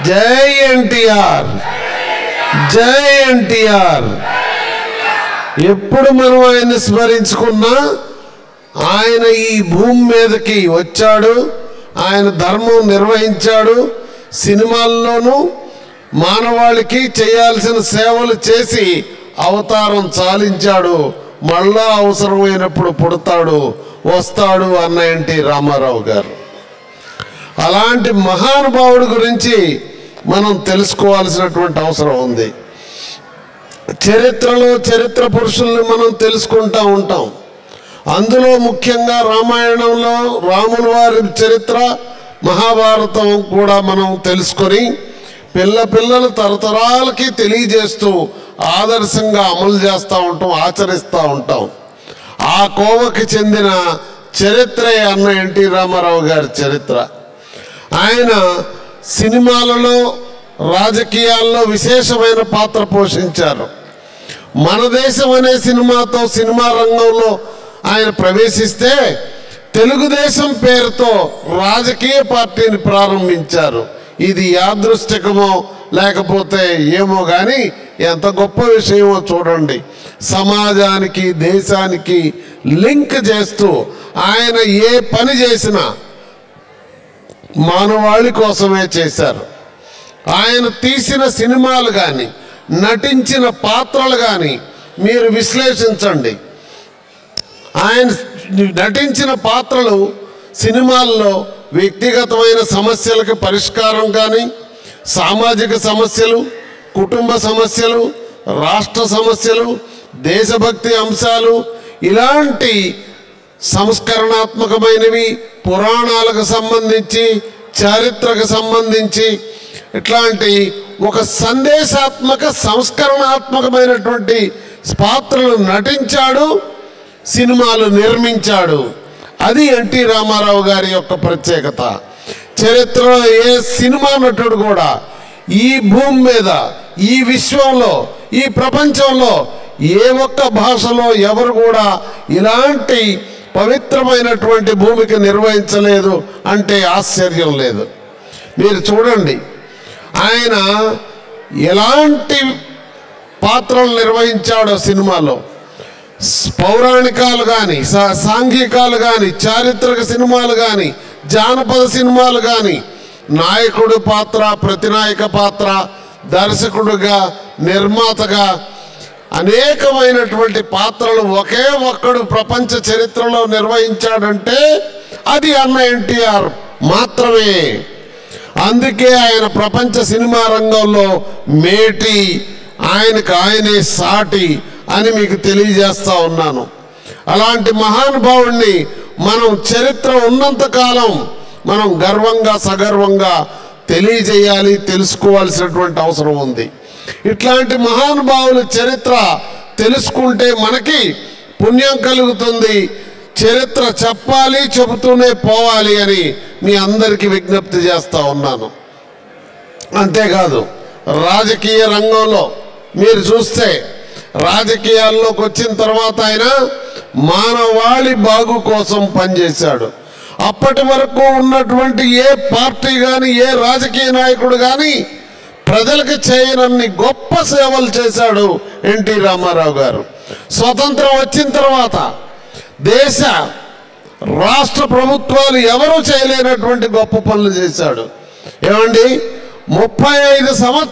జై ఎన్టీఆర్ జై ఎన్టీఆర్ ఎప్పుడు మనం ఆయన స్మరించుకున్నా ఆయన ఈ భూమి మీదకి వచ్చాడు, ఆయన ధర్మం నిర్వహించాడు, సినిమాల్లోనూ మానవాళికి చేయాల్సిన సేవలు చేసి అవతారం చాలించాడు, మళ్ళా అవసరమైనప్పుడు పుడతాడు వస్తాడు అన్న ఎన్టీ రామారావు గారు. అలాంటి మహానుభావుడి గురించి మనం తెలుసుకోవాల్సినటువంటి అవసరం ఉంది. చరిత్రలో చరిత్ర పురుషుల్ని మనం తెలుసుకుంటూ ఉంటాం. అందులో ముఖ్యంగా రామాయణంలో రాముల వారి చరిత్ర, మహాభారతం కూడా మనం తెలుసుకొని పిల్లలు తరతరాలకి తెలియజేస్తూ ఆదర్శంగా అమలు చేస్తూ ఉంటాం, ఆచరిస్తూ ఉంటాం. ఆ కోవకి చెందిన చరిత్రే అన్న ఎన్టీ రామారావు గారి చరిత్ర. ఆయన సినిమాలలో రాజకీయాల్లో విశేషమైన పాత్ర పోషించారు. మన దేశం అనే సినిమాతో సినిమా రంగంలో ఆయన ప్రవేశిస్తే తెలుగుదేశం పేరుతో రాజకీయ పార్టీని ప్రారంభించారు. ఇది యాదృష్టికమో లేకపోతే ఏమో కానీ ఎంత గొప్ప విషయమో చూడండి. సమాజానికి దేశానికి లింక్ చేస్తూ ఆయన ఏ పని చేసినా మానవాళి కోసమే చేశారు. ఆయన తీసిన సినిమాలు కానీ నటించిన పాత్రలు కానీ మీరు విశ్లేషించండి. ఆయన నటించిన పాత్రలు సినిమాల్లో వ్యక్తిగతమైన సమస్యలకు పరిష్కారం కానీ, సామాజిక సమస్యలు, కుటుంబ సమస్యలు, రాష్ట్ర సమస్యలు, దేశభక్తి అంశాలు, ఇలాంటి సంస్కరణాత్మకమైనవి, పురాణాలకు సంబంధించి, చరిత్రకు సంబంధించి ఇట్లాంటి ఒక సందేశాత్మక సంస్కరణాత్మకమైనటువంటి పాత్రలు నటించాడు, సినిమాలు నిర్మించాడు. అది ఎన్టీ రామారావు గారి యొక్క ప్రత్యేకత. చరిత్రలో ఏ సినిమా నటుడు కూడా ఈ భూమి మీద, ఈ విశ్వంలో, ఈ ప్రపంచంలో ఏ ఒక్క భాషలో ఎవరు కూడా ఇలాంటి పవిత్రమైనటువంటి భూమికి నిర్వహించలేదు అంటే ఆశ్చర్యం లేదు. మీరు చూడండి, ఆయన ఎలాంటి పాత్రలు నిర్వహించాడో సినిమాలో. పౌరాణికాలు కానీ, సాంఘికాలు కానీ, చారిత్రక సినిమాలు కానీ, జానపద సినిమాలు కానీ, నాయకుడు పాత్ర, ప్రతినాయక పాత్ర, దర్శకుడుగా, నిర్మాతగా అనేకమైనటువంటి పాత్రలు ఒకే ఒక్కడు ప్రపంచ చరిత్రలో నిర్వహించాడంటే అది అన్న ఎన్టీఆర్ మాత్రమే. అందుకే ఆయన ప్రపంచ సినిమా రంగంలో మేటి, ఆయనకు ఆయనే సాటి అని మీకు తెలియజేస్తా ఉన్నాను. అలాంటి మహానుభావుడిని మనం చరిత్ర ఉన్నంతకాలం మనం గర్వంగా సగర్వంగా తెలియజేయాలి, తెలుసుకోవాల్సినటువంటి అవసరం ఉంది. ఇట్లాంటి మహానుభావుల చరిత్ర తెలుసుకుంటే మనకి పుణ్యం కలుగుతుంది. చరిత్ర చెప్పాలి, చెబుతూనే పోవాలి అని మీ అందరికీ విజ్ఞప్తి చేస్తూ ఉన్నాను. అంతేకాదు రాజకీయ రంగంలో మీరు చూస్తే రాజకీయాల్లోకి వచ్చిన తర్వాత ఆయన మానవాళి బాగు కోసం పనిచేశాడు. అప్పటి వరకు ఉన్నటువంటి ఏ పార్టీ కానీ, ఏ రాజకీయ నాయకుడు కానీ ప్రజలకు చేయనన్ని గొప్ప సేవలు చేశాడు ఎన్టీ రామారావు గారు. స్వతంత్రం వచ్చిన తర్వాత దేశ రాష్ట్ర ప్రభుత్వాలు ఎవరూ చేయలేనటువంటి గొప్ప పనులు చేశాడు. ఏమండి, 35 సంవత్సరాలు